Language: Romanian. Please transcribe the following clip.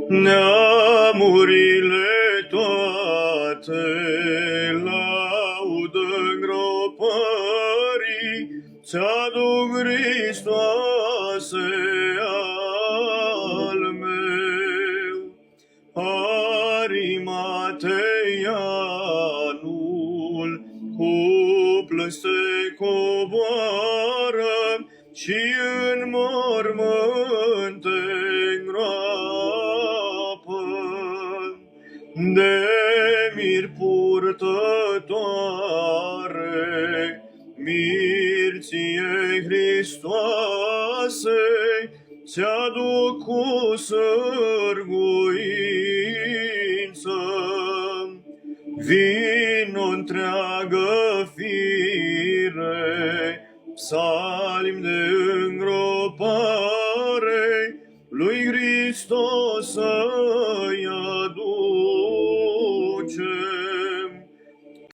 Neamurile toate laudă îngropării, ți-aduc, Hristoase, al meu. Arimateianul cu plâns se coboară și în mormânt îngroapă. De mir purtătoare, mirție Hristoase, ți-aduc cu sârguință. Vino întreagă fire, psalm de îngropare, lui Hristos să-i aduce.